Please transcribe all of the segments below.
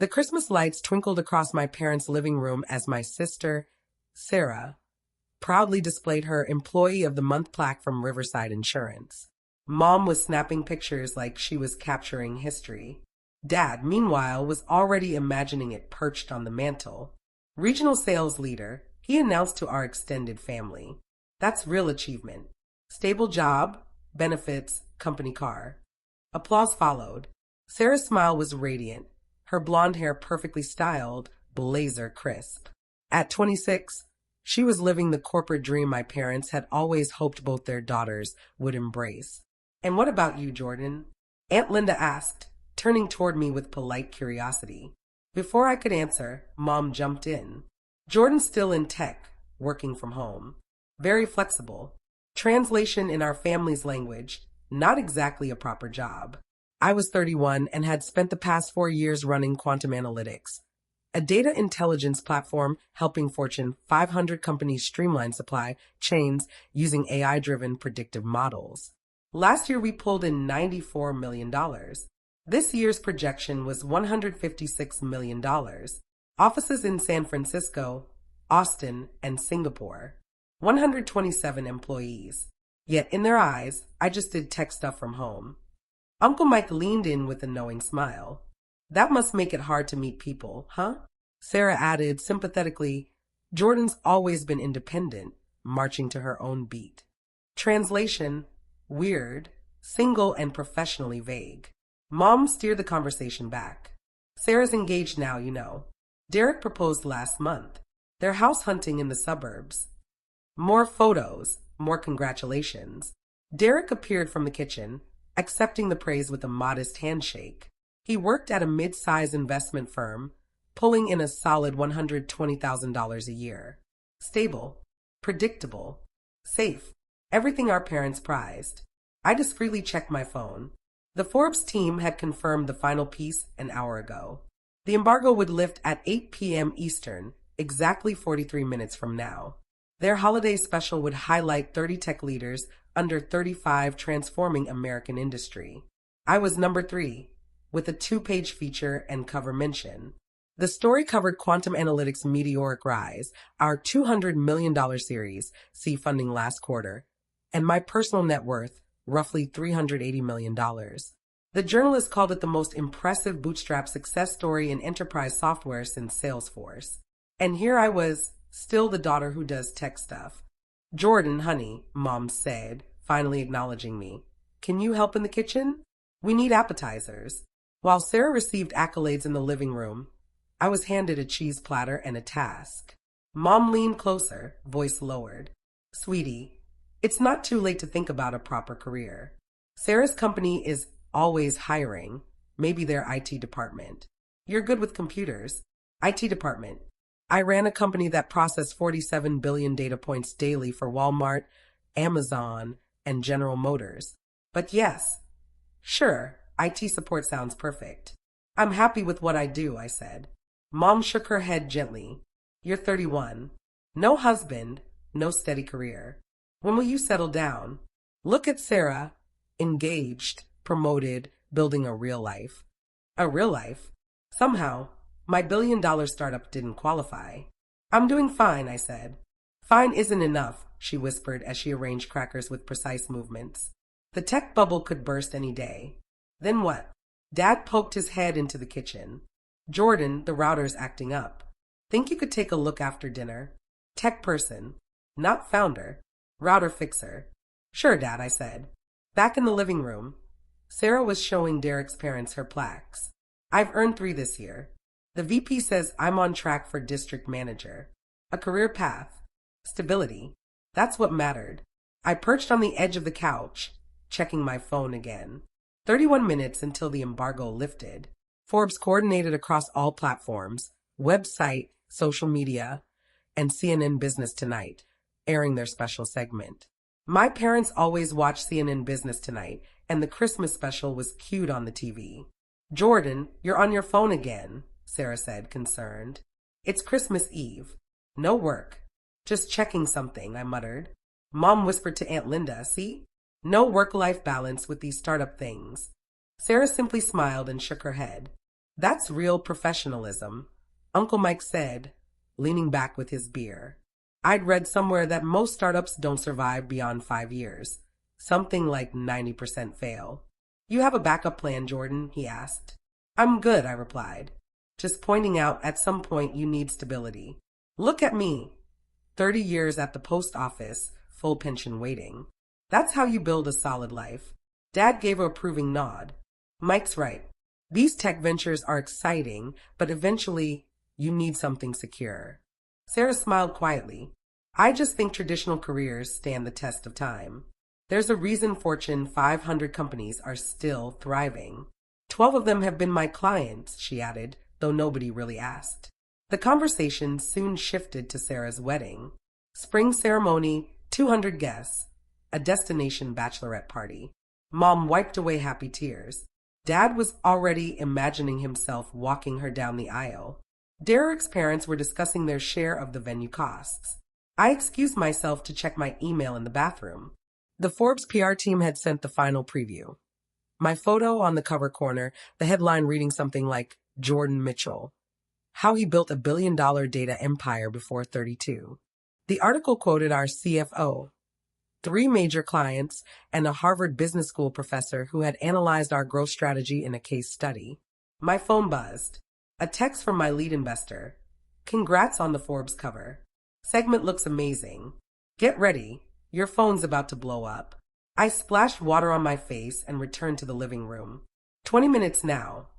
The Christmas lights twinkled across my parents' living room as my sister, Sarah, proudly displayed her Employee of the Month plaque from Riverside Insurance. Mom was snapping pictures like she was capturing history. Dad, meanwhile, was already imagining it perched on the mantle. Regional sales leader, he announced to our extended family. That's real achievement. Stable job, benefits, company car. Applause followed. Sarah's smile was radiant, her blonde hair perfectly styled, blazer crisp. At 26, she was living the corporate dream my parents had always hoped both their daughters would embrace. And what about you, Jordan? Aunt Linda asked, turning toward me with polite curiosity. Before I could answer, Mom jumped in. Jordan's still in tech, working from home. Very flexible. Translation in our family's language, not exactly a proper job. I was 31 and had spent the past 4 years running Quantum Analytics, a data intelligence platform helping Fortune 500 companies streamline supply chains using AI-driven predictive models. Last year, we pulled in $94 million. This year's projection was $156 million. Offices in San Francisco, Austin, and Singapore. 127 employees. Yet in their eyes, I just did tech stuff from home. Uncle Mike leaned in with a knowing smile. That must make it hard to meet people, huh? Sarah added sympathetically, Jordan's always been independent, marching to her own beat. Translation, weird, single and professionally vague. Mom steered the conversation back. Sarah's engaged now, you know. Derek proposed last month. They're house hunting in the suburbs. More photos, more congratulations. Derek appeared from the kitchen, accepting the praise with a modest handshake. He worked at a mid-size investment firm, pulling in a solid $120,000 a year. Stable, predictable, safe, everything our parents prized. I discreetly checked my phone. The Forbes team had confirmed the final piece an hour ago. The embargo would lift at 8 p.m. Eastern, exactly 43 minutes from now. Their holiday special would highlight 30 tech leaders under 35 transforming American industry. I was number 3, with a 2-page feature and cover mention. The story covered Quantum Analytics' meteoric rise, our $200 million series, seed funding last quarter, and my personal net worth, roughly $380 million. The journalist called it the most impressive bootstrap success story in enterprise software since Salesforce. And here I was, still the daughter who does tech stuff. Jordan, honey, Mom said, finally acknowledging me. Can you help in the kitchen? We need appetizers. While Sarah received accolades in the living room, I was handed a cheese platter and a task. Mom leaned closer, voice lowered. Sweetie, it's not too late to think about a proper career. Sarah's company is always hiring, maybe their IT department. You're good with computers. IT department. I ran a company that processed 47 billion data points daily for Walmart, Amazon, and General Motors. But yes, sure, IT support sounds perfect. I'm happy with what I do, I said. Mom shook her head gently. You're 31. No husband, no steady career. When will you settle down? Look at Sarah, engaged, promoted, building a real life. A real life? Somehow, my billion-dollar startup didn't qualify. I'm doing fine, I said. Fine isn't enough, she whispered as she arranged crackers with precise movements. The tech bubble could burst any day. Then what? Dad poked his head into the kitchen. Jordan, the router's acting up. Think you could take a look after dinner? Tech person, not founder. Router fixer. Sure, Dad, I said. Back in the living room, Sarah was showing Derek's parents her plaques. I've earned 3 this year. The VP says I'm on track for district manager. A career path. Stability. That's what mattered. I perched on the edge of the couch, checking my phone again. 31 minutes until the embargo lifted. Forbes coordinated across all platforms, website, social media, and CNN Business Tonight, airing their special segment. My parents always watched CNN Business Tonight, and the Christmas special was cued on the TV. Jordan, you're on your phone again, Sarah said, concerned. It's Christmas Eve. No work. Just checking something, I muttered. Mom whispered to Aunt Linda, see? No work-life balance with these startup things. Sarah simply smiled and shook her head. That's real professionalism, Uncle Mike said, leaning back with his beer. I'd read somewhere that most startups don't survive beyond 5 years. Something like 90% fail. You have a backup plan, Jordan? He asked. I'm good, I replied. Just pointing out at some point you need stability. Look at me. 30 years at the post office, full pension waiting. That's how you build a solid life. Dad gave a approving nod. Mike's right. These tech ventures are exciting, but eventually you need something secure. Sarah smiled quietly. I just think traditional careers stand the test of time. There's a reason Fortune 500 companies are still thriving. 12 of them have been my clients, she added, though nobody really asked. The conversation soon shifted to Sarah's wedding. Spring ceremony, 200 guests, a destination bachelorette party. Mom wiped away happy tears. Dad was already imagining himself walking her down the aisle. Derek's parents were discussing their share of the venue costs. I excused myself to check my email in the bathroom. The Forbes PR team had sent the final preview. My photo on the cover corner, the headline reading something like Jordan Mitchell, how he built $1 billion data empire before 32. The article quoted our CFO, 3 major clients, and a Harvard Business School professor who had analyzed our growth strategy in a case study. My phone buzzed. A text from my lead investor. Congrats on the Forbes cover. Segment looks amazing. Get ready. Your phone's about to blow up. I splashed water on my face and returned to the living room. 20 minutes now.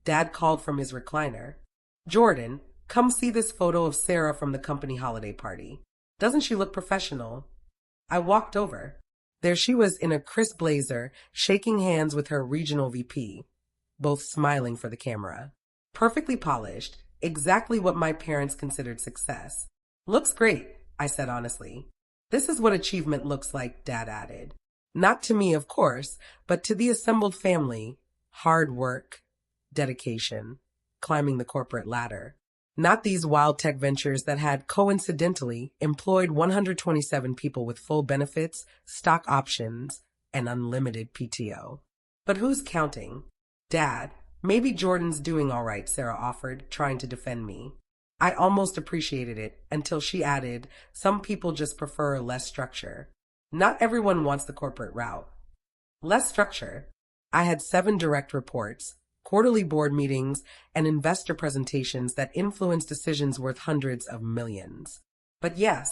Dad called from his recliner. Jordan, come see this photo of Sarah from the company holiday party. Doesn't she look professional? I walked over. There she was in a crisp blazer, shaking hands with her regional VP, both smiling for the camera. Perfectly polished, exactly what my parents considered success. Looks great, I said honestly. This is what achievement looks like, Dad added. Not to me, of course, but to the assembled family. Hard work, dedication, climbing the corporate ladder. Not these wild tech ventures that had coincidentally employed 127 people with full benefits, stock options, and unlimited PTO. But who's counting? Dad. Maybe Jordan's doing all right, Sarah offered, trying to defend me. I almost appreciated it until she added, some people just prefer less structure. Not everyone wants the corporate route. Less structure. I had 7 direct reports, quarterly board meetings, and investor presentations that influenced decisions worth hundreds of millions. But yes,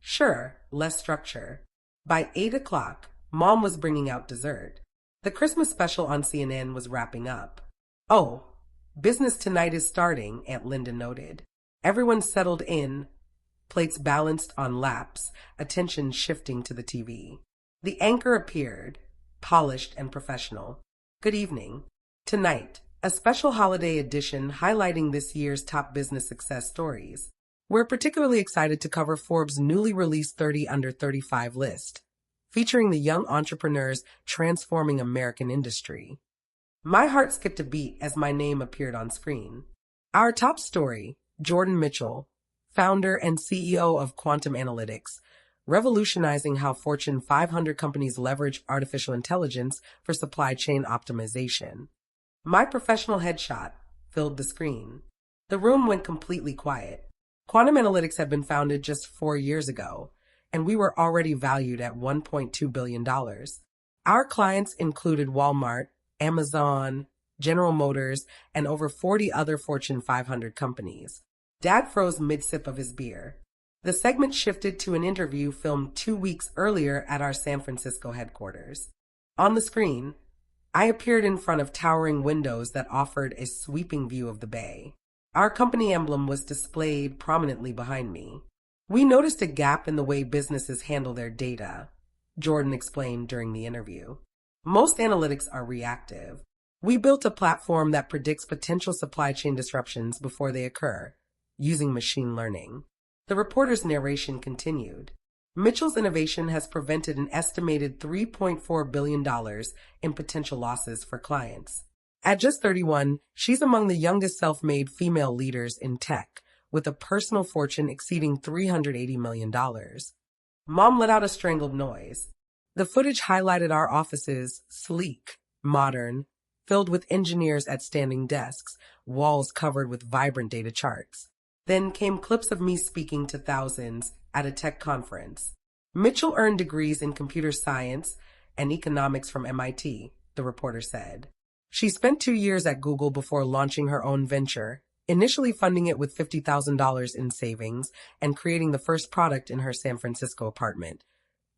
sure, less structure. By 8 o'clock, Mom was bringing out dessert. The Christmas special on CNN was wrapping up. Oh, business tonight is starting, Aunt Linda noted. Everyone settled in, plates balanced on laps, attention shifting to the TV. The anchor appeared, polished and professional. Good evening. Tonight, a special holiday edition highlighting this year's top business success stories. We're particularly excited to cover Forbes' newly released 30 Under 35 list, featuring the young entrepreneurs transforming American industry. My heart skipped a beat as my name appeared on screen. Our top story, Jordan Mitchell, founder and CEO of Quantum Analytics, revolutionizing how Fortune 500 companies leverage artificial intelligence for supply chain optimization. My professional headshot filled the screen. The room went completely quiet. Quantum Analytics had been founded just 4 years ago, and we were already valued at $1.2 billion. Our clients included Walmart, Amazon, General Motors, and over 40 other Fortune 500 companies. Dad froze mid-sip of his beer. The segment shifted to an interview filmed 2 weeks earlier at our San Francisco headquarters. On the screen, I appeared in front of towering windows that offered a sweeping view of the bay. Our company emblem was displayed prominently behind me. We noticed a gap in the way businesses handle their data, Jordan explained during the interview. Most analytics are reactive. We built a platform that predicts potential supply chain disruptions before they occur, using machine learning. The reporter's narration continued. Mitchell's innovation has prevented an estimated $3.4 billion in potential losses for clients. At just 31, she's among the youngest self-made female leaders in tech, with a personal fortune exceeding $380 million. Mom let out a strangled noise. The footage highlighted our offices, sleek, modern, filled with engineers at standing desks, walls covered with vibrant data charts. Then came clips of me speaking to thousands at a tech conference. Mitchell earned degrees in computer science and economics from MIT, the reporter said. She spent 2 years at Google before launching her own venture, initially funding it with $50,000 in savings and creating the first product in her San Francisco apartment.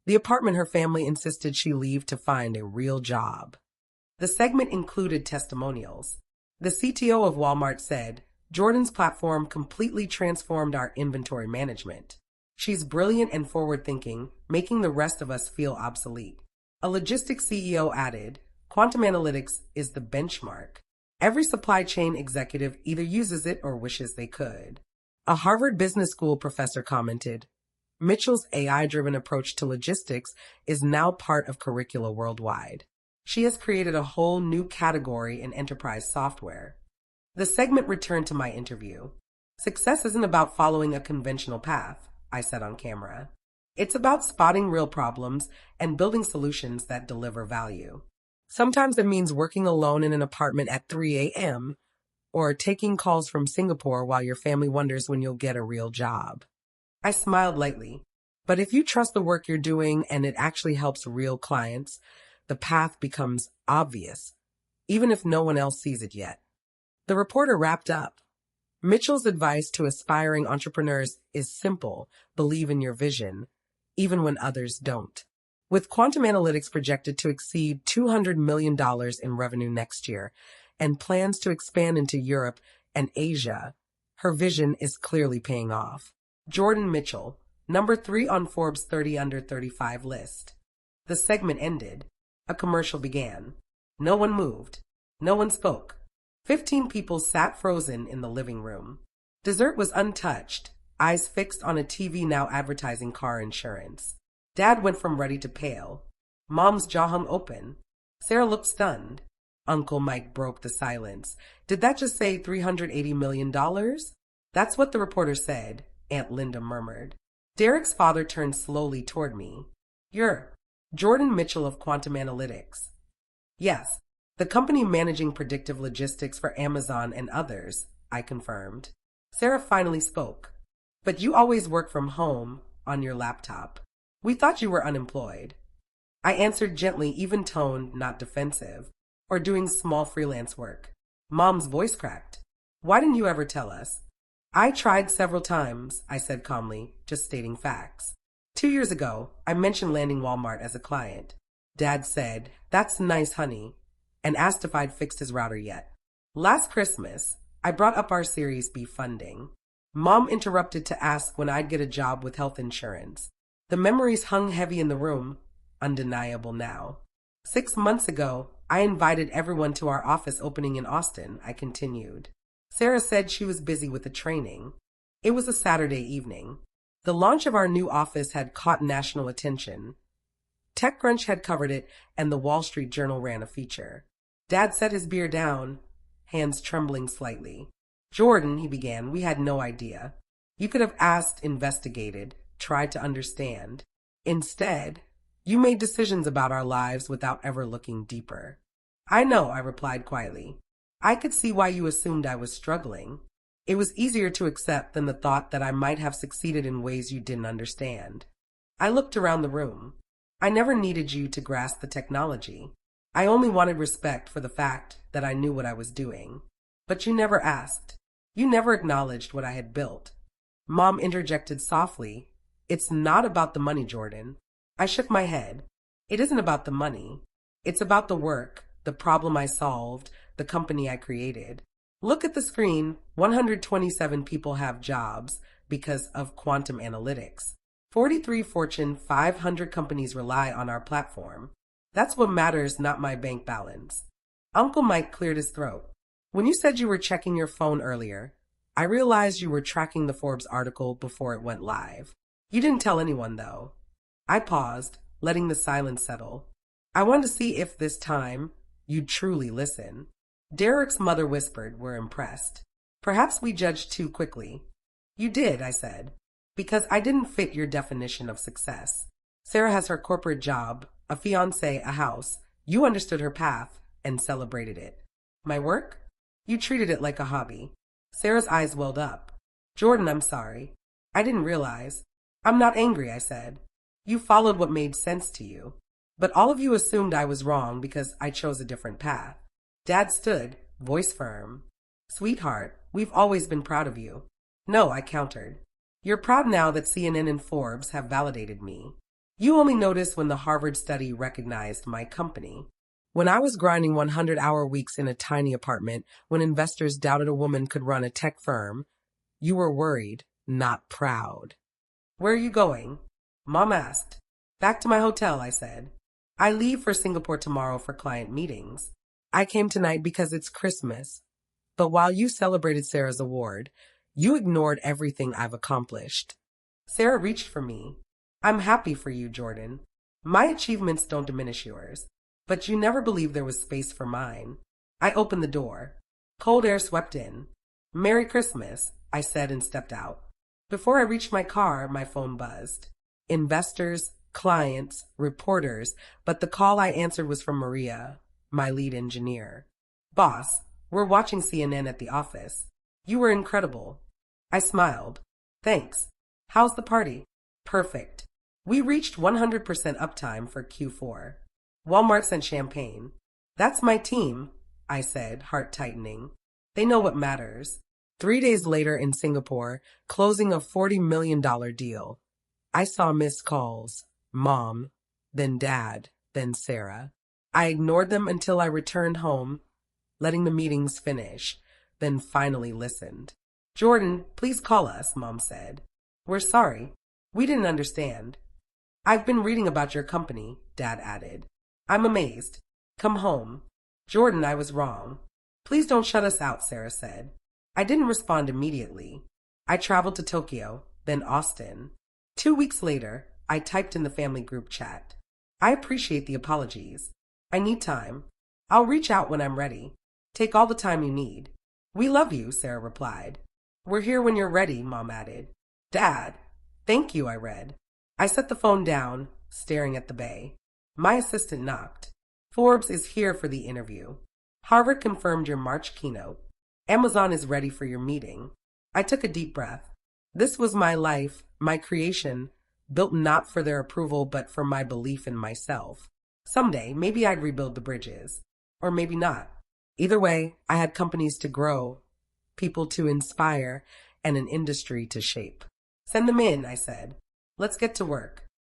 The apartment her family insisted she leave to find a real job. The segment included testimonials. The CTO of Walmart said, "Jordan's platform completely transformed our inventory management. She's brilliant and forward-thinking, making the rest of us feel obsolete." A logistics CEO added, "Quantum analytics is the benchmark. Every supply chain executive either uses it or wishes they could." A Harvard Business School professor commented, "Mitchell's AI-driven approach to logistics is now part of curricula worldwide. She has created a whole new category in enterprise software." The segment returned to my interview. "Success isn't about following a conventional path," I said on camera. "It's about spotting real problems and building solutions that deliver value. Sometimes it means working alone in an apartment at 3 a.m. or taking calls from Singapore while your family wonders when you'll get a real job." I smiled lightly. "But if you trust the work you're doing and it actually helps real clients, the path becomes obvious, even if no one else sees it yet." The reporter wrapped up. Mitchell's advice to aspiring entrepreneurs is simple: believe in your vision, even when others don't. With quantum analytics projected to exceed $200 million in revenue next year and plans to expand into Europe and Asia, her vision is clearly paying off. Jordan Mitchell, number 3 on Forbes 30 under 35 list. The segment ended. A commercial began. No one moved. No one spoke. 15 people sat frozen in the living room. Dessert was untouched, eyes fixed on a TV now advertising car insurance. Dad went from ready to pale. Mom's jaw hung open. Sarah looked stunned. Uncle Mike broke the silence. "Did that just say $380 million? "That's what the reporter said," Aunt Linda murmured. Derek's father turned slowly toward me. "You're Jordan Mitchell of Quantum Analytics." "Yes, the company managing predictive logistics for Amazon and others," I confirmed. Sarah finally spoke. "But you always work from home, on your laptop. We thought you were unemployed." I answered gently, even-toned, not defensive, "Or doing small freelance work." Mom's voice cracked. "Why didn't you ever tell us?" "I tried several times," I said calmly, just stating facts. 2 years ago, I mentioned landing Walmart as a client. Dad said, "That's nice, honey," and asked if I'd fixed his router yet. Last Christmas, I brought up our Series B funding. Mom interrupted to ask when I'd get a job with health insurance. The memories hung heavy in the room, undeniable now. 6 months ago, I invited everyone to our office opening in Austin, I continued. Sarah said she was busy with the training. It was a Saturday evening. The launch of our new office had caught national attention. TechCrunch had covered it, and the Wall Street Journal ran a feature. Dad set his beer down, hands trembling slightly. "Jordan," he began, "we had no idea. You could have asked, investigated, tried to understand. Instead, you made decisions about our lives without ever looking deeper." "I know," I replied quietly. "I could see why you assumed I was struggling. It was easier to accept than the thought that I might have succeeded in ways you didn't understand." I looked around the room. "I never needed you to grasp the technology. I only wanted respect for the fact that I knew what I was doing. But you never asked. You never acknowledged what I had built." Mom interjected softly, "It's not about the money, Jordan." I shook my head. "It isn't about the money. It's about the work, the problem I solved, the company I created. Look at the screen. 127 people have jobs because of quantum analytics. 43 Fortune 500 companies rely on our platform. That's what matters, not my bank balance." Uncle Mike cleared his throat. "When you said you were checking your phone earlier, I realized you were tracking the Forbes article before it went live. You didn't tell anyone, though." I paused, letting the silence settle. "I wanted to see if this time you'd truly listen." Derek's mother whispered, "We're impressed. Perhaps we judged too quickly." "You did," I said, "because I didn't fit your definition of success. Sarah has her corporate job, a fiancé, a house. You understood her path. and celebrated it. My work? You treated it like a hobby. Sarah's eyes welled up. Jordan, I'm sorry. I didn't realize. I'm not angry, I said. You followed what made sense to you. But all of you assumed I was wrong because I chose a different path. Dad stood, voice firm. Sweetheart, we've always been proud of you. No, I countered. You're proud now that CNN and Forbes have validated me. You only noticed when the Harvard study recognized my company. When I was grinding 100-hour weeks in a tiny apartment, when investors doubted a woman could run a tech firm, you were worried, not proud. Where are you going? Mom asked. Back to my hotel, I said. I leave for Singapore tomorrow for client meetings. I came tonight because it's Christmas. But while you celebrated Sarah's award, you ignored everything I've accomplished. Sarah reached for me. I'm happy for you, Jordan. My achievements don't diminish yours, but you never believed there was space for mine. I opened the door. Cold air swept in. Merry Christmas, I said and stepped out. Before I reached my car, my phone buzzed. Investors, clients, reporters, but the call I answered was from Maria, my lead engineer. Boss, we're watching CNN at the office. You were incredible. I smiled. Thanks. How's the party? Perfect. We reached 100% uptime for Q4. Walmart sent champagne. That's my team, I said, heart tightening. They know what matters. 3 days later in Singapore, closing a $40 million deal. I saw missed calls. Mom, then Dad, then Sarah. I ignored them until I returned home, letting the meetings finish, then finally listened. Jordan, please call us, Mom said. We're sorry. We didn't understand. I've been reading about your company, Dad added. I'm amazed. Come home. Jordan, I was wrong. Please don't shut us out, Sarah said. I didn't respond immediately. I traveled to Tokyo, then Austin. 2 weeks later, I typed in the family group chat. I appreciate the apologies. I need time. I'll reach out when I'm ready. Take all the time you need. We love you, Sarah replied. We're here when you're ready, Mom added. Dad, thank you, I read. I set the phone down, staring at the bay. My assistant knocked. Forbes is here for the interview. Harvard confirmed your March keynote. Amazon is ready for your meeting. I took a deep breath. This was my life, my creation, built not for their approval but for my belief in myself. Someday, maybe I'd rebuild the bridges. Or maybe not. Either way, I had companies to grow, people to inspire, and an industry to shape. Send them in, I said. Let's get to work.